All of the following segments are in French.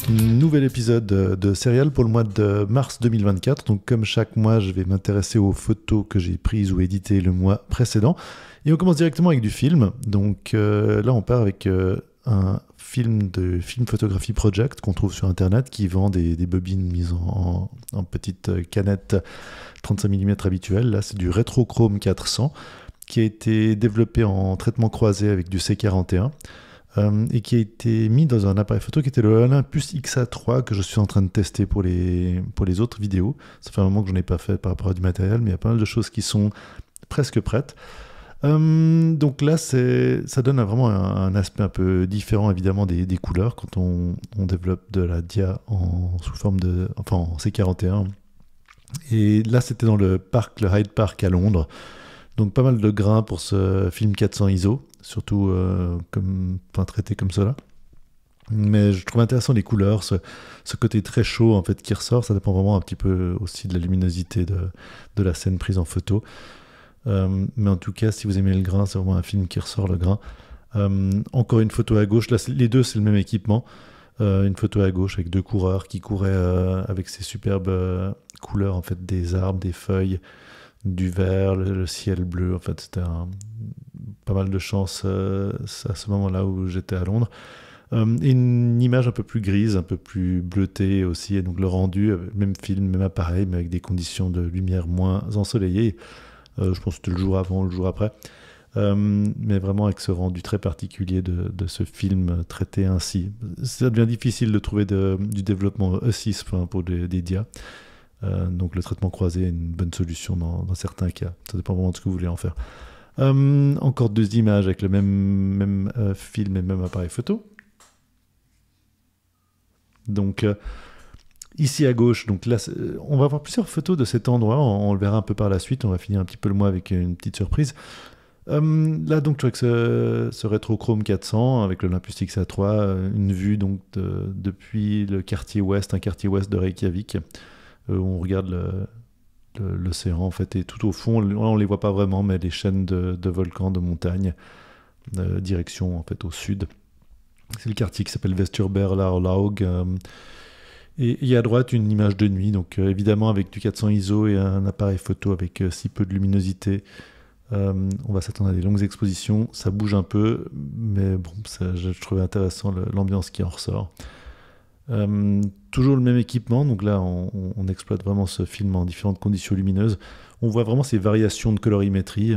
Nouvel épisode de Serial pour le mois de mars 2024. Donc comme chaque mois, je vais m'intéresser aux photos que j'ai prises ou éditées le mois précédent. Et on commence directement avec du film. Donc là, on part avec un film de Film Photography Project qu'on trouve sur Internet qui vend des bobines mises en petites canettes 35 mm habituelles. Là, c'est du Retrochrome 400 qui a été développé en traitement croisé avec du C41. Et qui a été mis dans un appareil photo qui était le Olympus XA3 que je suis en train de tester pour les autres vidéos. Ça fait un moment que je n'en ai pas fait par rapport à du matériel, mais il y a pas mal de choses qui sont presque prêtes. Donc là, ça donne vraiment un aspect un peu différent évidemment des couleurs quand on développe de la dia sous forme en C41. Et là, c'était dans le Hyde Park à Londres. Donc pas mal de grains pour ce film 400 ISO, surtout traité comme cela. Mais je trouve intéressant les couleurs, ce côté très chaud en fait qui ressort. Ça dépend vraiment un petit peu aussi de la luminosité de la scène prise en photo. Mais en tout cas, si vous aimez le grain, c'est vraiment un film qui ressort le grain. Encore une photo à gauche. Là, les deux, c'est le même équipement. Une photo à gauche avec deux coureurs qui couraient avec ces superbes couleurs en fait des arbres, des feuilles, du vert, le ciel bleu. En fait, c'était pas mal de chance à ce moment-là où j'étais à Londres. Et une image un peu plus grise, un peu plus bleutée aussi. Et donc le rendu, même film, même appareil, mais avec des conditions de lumière moins ensoleillées. Je pense que c'était le jour avant, le jour après. Mais vraiment avec ce rendu très particulier de ce film traité ainsi. Ça devient difficile de trouver du développement E6 pour des dias. Donc le traitement croisé est une bonne solution dans certains cas. Ça dépend vraiment de ce que vous voulez en faire. Encore deux images avec le même film et le même appareil photo. Donc ici à gauche, donc là, on va avoir plusieurs photos de cet endroit. On le verra un peu par la suite. On va finir un petit peu le mois avec une petite surprise. Là donc avec ce Retrochrome 400 avec l'Olympus XA3, une vue donc depuis le quartier ouest, un quartier ouest de Reykjavik. On regarde l'océan en fait, et tout au fond, on les voit pas vraiment, mais les chaînes de volcans, de montagnes, direction en fait au sud. C'est le quartier qui s'appelle Vesturberlarlaug. Et à droite, une image de nuit, donc évidemment avec du 400 ISO et un appareil photo avec si peu de luminosité. On va s'attendre à des longues expositions, ça bouge un peu, mais bon, je trouvais intéressant l'ambiance qui en ressort. Toujours le même équipement, donc là on exploite vraiment ce film en différentes conditions lumineuses. On voit vraiment ces variations de colorimétrie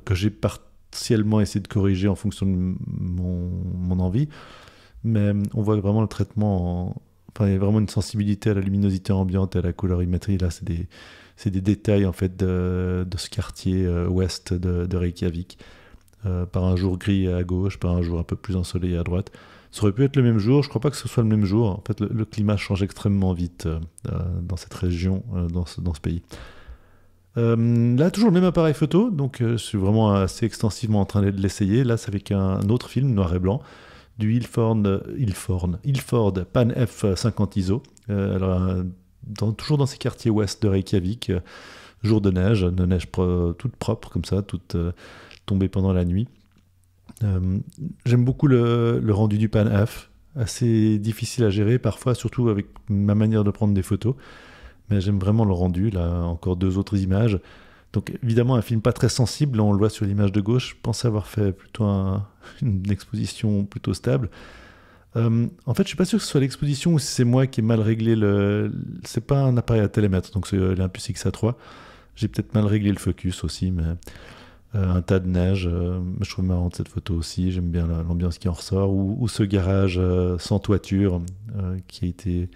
que j'ai partiellement essayé de corriger en fonction de mon envie, mais on voit vraiment le traitement, il y a vraiment une sensibilité à la luminosité ambiante et à la colorimétrie. Là c'est des détails en fait de ce quartier ouest de Reykjavik, par un jour gris à gauche, par un jour un peu plus ensoleillé à droite. Ça aurait pu être le même jour, je ne crois pas que ce soit le même jour. En fait, le climat change extrêmement vite dans cette région, dans ce pays. Là, toujours le même appareil photo, donc je suis vraiment assez extensivement en train de l'essayer. Là, c'est avec un autre film, noir et blanc, du Ilford Pan F50 ISO. Toujours dans ces quartiers ouest de Reykjavik, jour de neige toute propre comme ça, toute tombée pendant la nuit. J'aime beaucoup le rendu du Pan F, assez difficile à gérer parfois, surtout avec ma manière de prendre des photos, mais j'aime vraiment le rendu. Là encore deux autres images, donc évidemment un film pas très sensible. Là, on le voit sur l'image de gauche. Je pensais avoir fait plutôt une exposition plutôt stable. En fait je suis pas sûr que ce soit l'exposition ou si c'est moi qui ai mal réglé c'est pas un appareil à télémètre, donc c'est l'Olympus XA3. J'ai peut-être mal réglé le focus aussi, mais un tas de neige, je trouve marrante cette photo aussi. J'aime bien l'ambiance qui en ressort, ou ce garage sans toiture qui a été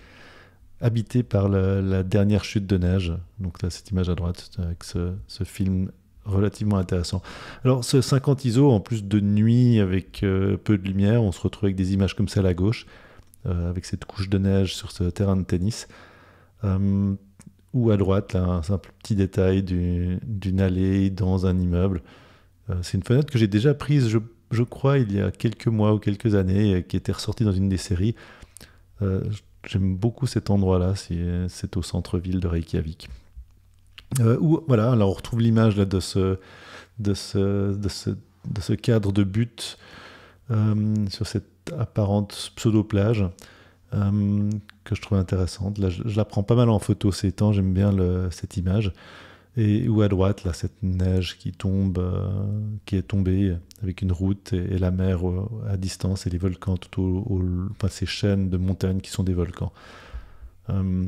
habité par la dernière chute de neige. Donc là, cette image à droite avec ce film relativement intéressant. Alors ce 50 ISO, en plus de nuit avec peu de lumière, on se retrouve avec des images comme celle à gauche, avec cette couche de neige sur ce terrain de tennis. Ou à droite, là, un simple petit détail d'une allée dans un immeuble. C'est une fenêtre que j'ai déjà prise, je crois, il y a quelques mois ou quelques années, qui était ressortie dans une des séries. J'aime beaucoup cet endroit-là, c'est au centre-ville de Reykjavik. Voilà, alors on retrouve l'image là, de ce cadre de but sur cette apparente pseudo-plage. que je trouve intéressante. Là, je la prends pas mal en photo ces temps, j'aime bien cette image. Et où à droite, là, cette neige qui tombe, qui est tombée avec une route et la mer à distance et les volcans enfin, ces chaînes de montagnes qui sont des volcans. Euh,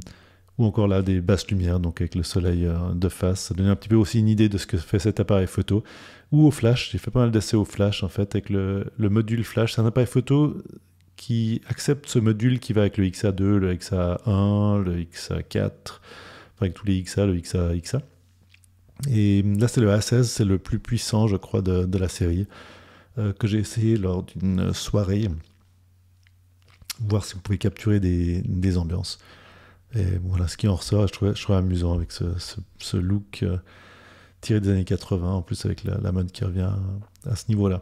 ou encore là, des basses lumières, donc avec le soleil de face. Ça donne un petit peu aussi une idée de ce que fait cet appareil photo. Ou au flash, j'ai fait pas mal d'essais au flash, en fait, avec le module flash. C'est un appareil photo qui accepte ce module qui va avec le XA2, le XA1, le XA4, enfin avec tous les XA, le XA. Et là, c'est le A16, c'est le plus puissant, je crois, de la série, que j'ai essayé lors d'une soirée, voir si on pouvait capturer des ambiances. Et voilà, ce qui en ressort, je trouvais amusant avec ce look tiré des années 80, en plus avec la mode qui revient à ce niveau-là.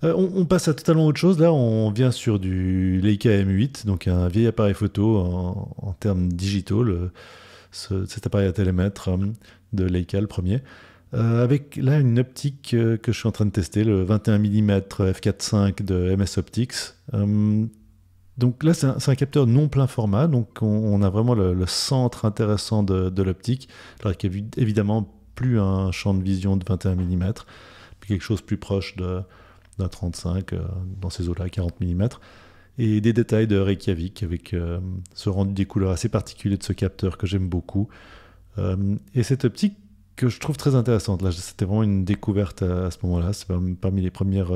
On passe à totalement autre chose. Là, on vient sur du Leica M8, donc un vieil appareil photo en termes digitaux, cet appareil à télémètre de Leica, le premier. Avec là une optique que je suis en train de tester, le 21 mm f4.5 de MS Optics. Donc là, c'est un capteur non plein format, donc on a vraiment le centre intéressant de l'optique, alors qu'il y a évidemment plus un champ de vision de 21 mm, puis quelque chose plus proche d'un 35, dans ces eaux-là, 40 mm, et des détails de Reykjavik, avec ce rendu des couleurs assez particulier de ce capteur que j'aime beaucoup. Et cette optique que je trouve très intéressante, là, c'était vraiment une découverte à ce moment-là, c'est parmi les premières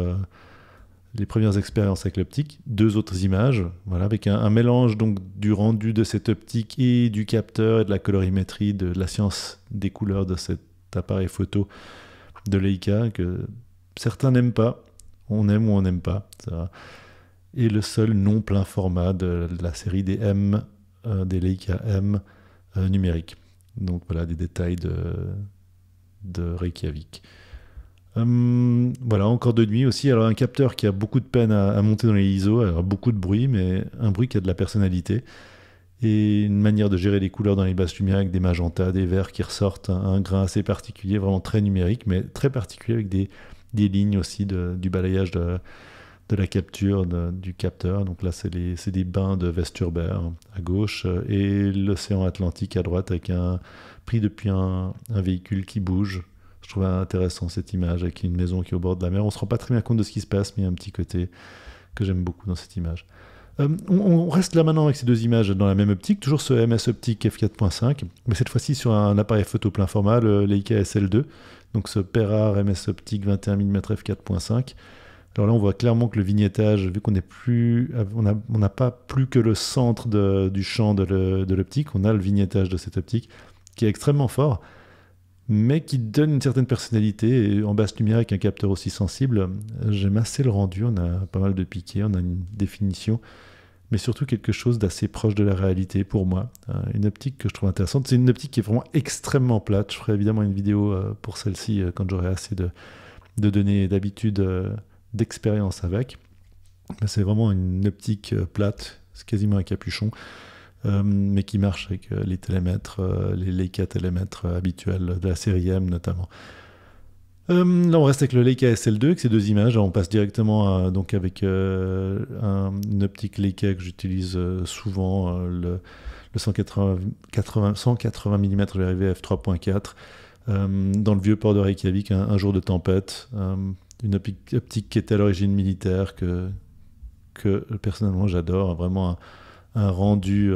expériences avec l'optique. Deux autres images, voilà, avec un mélange donc du rendu de cette optique et du capteur et de la colorimétrie, de la science des couleurs de cet appareil photo de Leica que certains n'aiment pas, on aime ou on n'aime pas, ça va. Et le seul non plein format de la série des M, des Leica M numériques. Donc voilà, des détails de Reykjavik. Voilà, encore de nuit aussi. Alors un capteur qui a beaucoup de peine à monter dans les ISO, alors beaucoup de bruit, mais un bruit qui a de la personnalité. Et une manière de gérer les couleurs dans les basses lumières avec des magentas, des verts qui ressortent, un grain assez particulier, vraiment très numérique, mais très particulier avec des lignes aussi du balayage de la capture du capteur. Donc là, c'est des bains de Westurbert à gauche et l'océan Atlantique à droite avec pris depuis un véhicule qui bouge. Je trouve intéressant cette image avec une maison qui est au bord de la mer. On ne se rend pas très bien compte de ce qui se passe, mais il y a un petit côté que j'aime beaucoup dans cette image. On reste là maintenant avec ces deux images dans la même optique, toujours ce MS Optique f4.5, mais cette fois-ci sur un appareil photo plein format, le Leica SL2, donc ce Perrar MS Optique 21 mm f4.5. Alors là, on voit clairement que le vignettage, vu qu'on n'a pas plus que le centre du champ de l'optique, on a le vignettage de cette optique qui est extrêmement fort, mais qui donne une certaine personnalité. Et en basse lumière, avec un capteur aussi sensible, j'aime assez le rendu. On a pas mal de piqués, on a une définition, mais surtout quelque chose d'assez proche de la réalité pour moi. Une optique que je trouve intéressante. C'est une optique qui est vraiment extrêmement plate. Je ferai évidemment une vidéo pour celle-ci quand j'aurai assez de données d'habitude, d'expérience avec. Mais c'est vraiment une optique plate, c'est quasiment un capuchon. Mais qui marche avec les télémètres, les Leica télémètres habituels de la série M notamment. Là, on reste avec le Leica SL2, avec ces deux images. On passe directement donc avec une optique Leica que j'utilise souvent, le 180 mm f3.4, dans le vieux port de Reykjavik, un jour de tempête. Une optique qui était à l'origine militaire, que personnellement j'adore, vraiment un rendu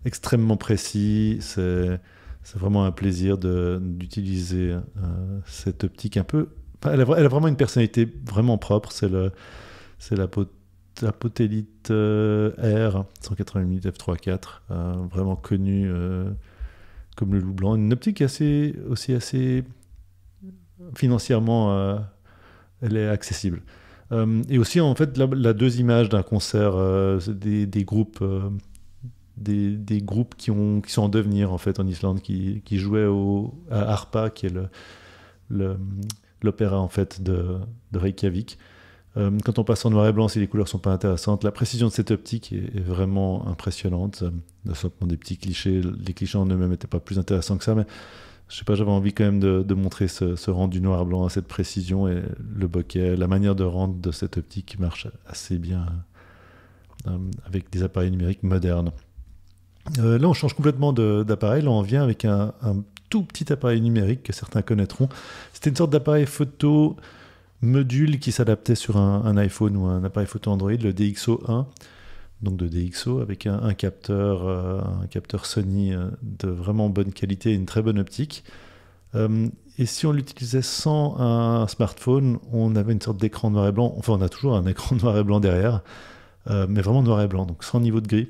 extrêmement précis. C'est vraiment un plaisir d'utiliser cette optique un peu. Enfin, elle a vraiment une personnalité vraiment propre. C'est la Potélite R 180 mm f3.4, vraiment connue comme le loup blanc. Une optique aussi assez financièrement, elle est accessible. Et aussi, en fait, la deux images d'un concert, des groupes, des groupes qui sont en devenir, en fait, en Islande, qui jouaient à Harpa, qui est l'opéra, en fait, de Reykjavik. Quand on passe en noir et blanc, si les couleurs sont pas intéressantes, la précision de cette optique est vraiment impressionnante. Simplement des petits clichés. Les clichés en eux-mêmes n'étaient pas plus intéressants que ça, mais je sais pas, j'avais envie quand même de montrer ce rendu noir-blanc, cette précision, et le bokeh, la manière de rendre de cette optique marche assez bien avec des appareils numériques modernes. Là, on change complètement d'appareil. Là, on vient avec un tout petit appareil numérique que certains connaîtront. C'était une sorte d'appareil photo module qui s'adaptait sur un iPhone ou un appareil photo Android, le DxO1, donc de DxO, avec un capteur Sony de vraiment bonne qualité et une très bonne optique. Et si on l'utilisait sans un smartphone, on avait une sorte d'écran noir et blanc. Enfin, on a toujours un écran noir et blanc derrière, mais vraiment noir et blanc, donc sans niveau de gris,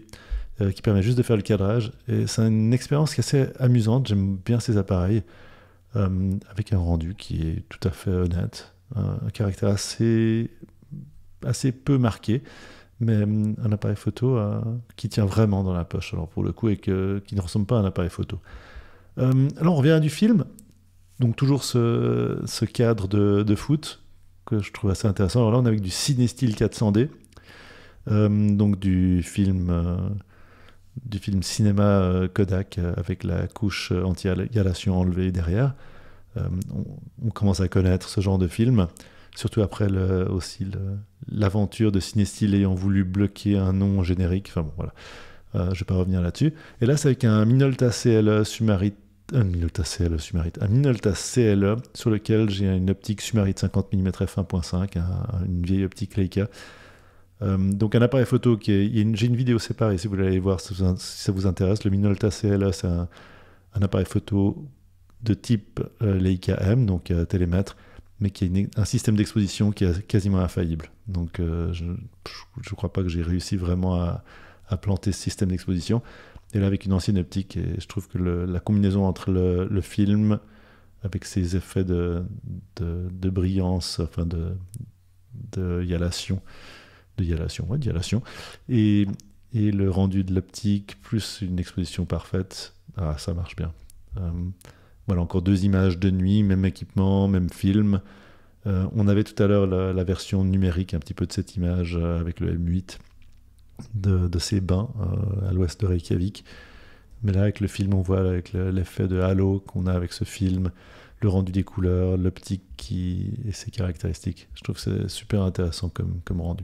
qui permet juste de faire le cadrage. Et c'est une expérience qui est assez amusante. J'aime bien ces appareils, avec un rendu qui est tout à fait honnête, un caractère assez peu marqué, mais un appareil photo qui tient vraiment dans la poche, alors pour le coup, et qui ne ressemble pas à un appareil photo. Alors on revient à du film, donc toujours ce cadre de foot que je trouve assez intéressant. Alors là on est avec du CineStyle 400D, donc du film cinéma Kodak, avec la couche anti-halation enlevée derrière. On commence à connaître ce genre de film, surtout après l'aventure de CineStyle ayant voulu bloquer un nom générique. Enfin bon, voilà, je ne vais pas revenir là-dessus. Et là, c'est avec un Minolta CLE un Minolta CLE sur lequel j'ai une optique Sumarit 50 mm f1.5, une vieille optique Leica. Donc un appareil photo j'ai une vidéo séparée si vous voulez aller voir si ça vous intéresse. Le Minolta CLE, c'est un appareil photo de type Leica M, donc télémètre, mais qui a un système d'exposition qui est quasiment infaillible. Donc je ne crois pas que j'ai réussi vraiment à planter ce système d'exposition. Et là, avec une ancienne optique, et je trouve que la combinaison entre le film, avec ses effets de brillance, enfin de hialation, et le rendu de l'optique, plus une exposition parfaite, ça marche bien. Voilà, encore 2 images de nuit, même équipement, même film. On avait tout à l'heure la version numérique un petit peu de cette image, avec le M8 de ces bains à l'ouest de Reykjavik. Mais là, avec le film, on voit avec l'effet de halo qu'on a avec ce film, le rendu des couleurs, l'optique et ses caractéristiques. Je trouve que c'est super intéressant comme rendu.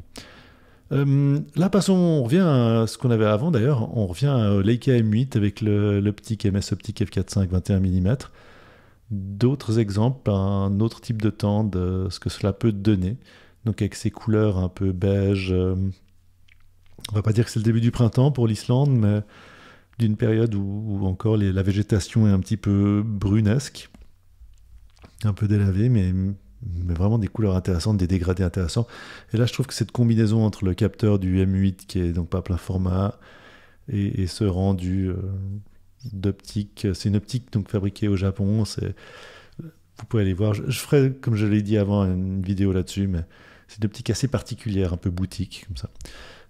Là, on revient à ce qu'on avait avant d'ailleurs. On revient au Leica M8 avec l'optique MS Optique f4.5 21 mm. D'autres exemples, un autre type de temps de ce que cela peut donner. Donc avec ces couleurs un peu beige, on va pas dire que c'est le début du printemps pour l'Islande, mais d'une période où encore la végétation est un petit peu brunesque, un peu délavée, mais vraiment des couleurs intéressantes, des dégradés intéressants. Et là, je trouve que cette combinaison entre le capteur du M8, qui est donc pas plein format, et ce rendu d'optique, c'est une optique donc fabriquée au Japon. Vous pouvez aller voir. Je ferai, comme je l'ai dit avant, une vidéo là-dessus, mais c'est une optique assez particulière, un peu boutique, comme ça.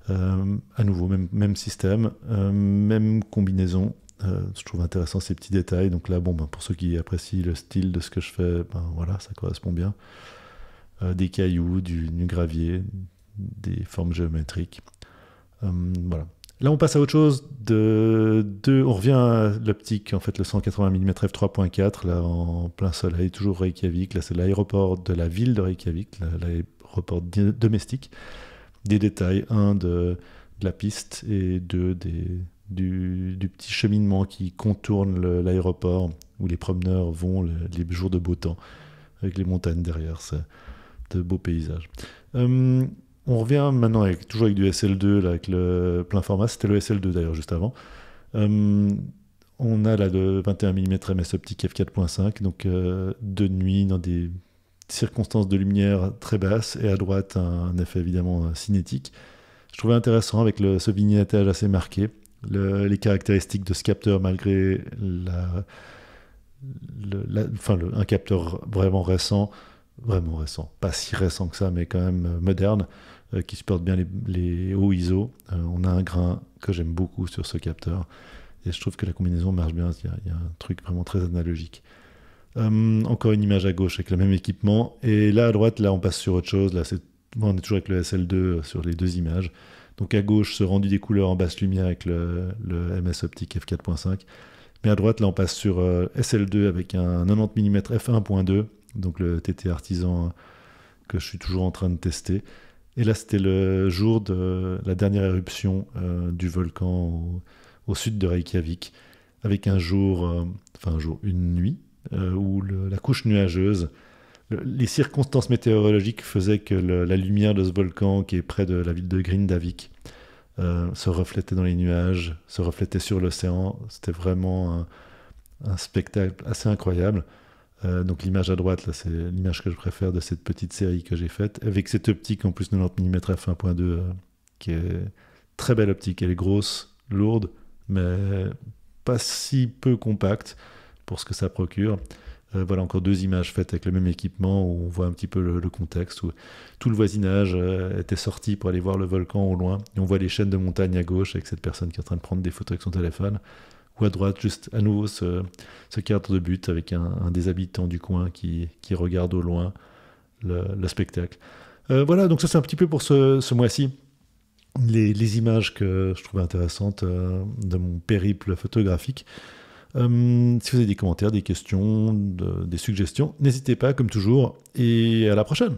À nouveau, même système, même combinaison. Je trouve intéressant ces petits détails. Donc là, pour ceux qui apprécient le style de ce que je fais, voilà, ça correspond bien. Des cailloux, du gravier, des formes géométriques. Voilà. Là, on passe à autre chose. On revient à l'optique, en fait, le 180 mm f3.4, là, en plein soleil, toujours Reykjavik. Là, c'est l'aéroport de la ville de Reykjavik, l'aéroport domestique. Des détails, de la piste, et du petit cheminement qui contourne l'aéroport où les promeneurs vont les jours de beau temps, avec les montagnes derrière. C'est de beaux paysages. On revient maintenant toujours avec du SL2, là, avec le plein format. C'était le SL2 d'ailleurs juste avant. On a là le 21 mm MS Optique f4.5, donc de nuit dans des circonstances de lumière très basses, et à droite un effet évidemment cinétique. Je trouvais intéressant avec ce vignettage assez marqué, les caractéristiques de ce capteur malgré un capteur vraiment récent, pas si récent que ça, mais quand même moderne, qui supporte bien les hauts ISO. On a un grain que j'aime beaucoup sur ce capteur, et je trouve que la combinaison marche bien. Il y a un truc vraiment très analogique. Encore une image à gauche avec le même équipement, et là à droite, là on passe sur autre chose. Là on est toujours avec le SL2 sur les 2 images. Donc à gauche, ce rendu des couleurs en basse lumière avec le MS Optique f4.5, mais à droite, là on passe sur SL2 avec un 90 mm f1.2, donc le TT artisan que je suis toujours en train de tester. Et là, c'était le jour de la dernière éruption du volcan au sud de Reykjavik, avec une nuit, où la couche nuageuse, les circonstances météorologiques faisaient que la lumière de ce volcan, qui est près de la ville de Grindavik, se reflétait dans les nuages, se reflétait sur l'océan. C'était vraiment un spectacle assez incroyable. Donc l'image à droite, là, c'est l'image que je préfère de cette petite série que j'ai faite, avec cette optique en plus 90 mm f1.2, qui est très belle optique. Elle est grosse, lourde, mais pas si peu compacte pour ce que ça procure. Voilà encore deux images faites avec le même équipement, où on voit un petit peu le contexte, où tout le voisinage était sorti pour aller voir le volcan au loin, et on voit les chaînes de montagnes à gauche avec cette personne qui est en train de prendre des photos avec son téléphone, ou à droite, juste à nouveau ce cadre de but avec un des habitants du coin qui regarde au loin le spectacle. Voilà, donc ça c'est un petit peu pour ce mois-ci. Les images que je trouvais intéressantes de mon périple photographique. Si vous avez des commentaires, des questions, des suggestions, n'hésitez pas comme toujours, et à la prochaine.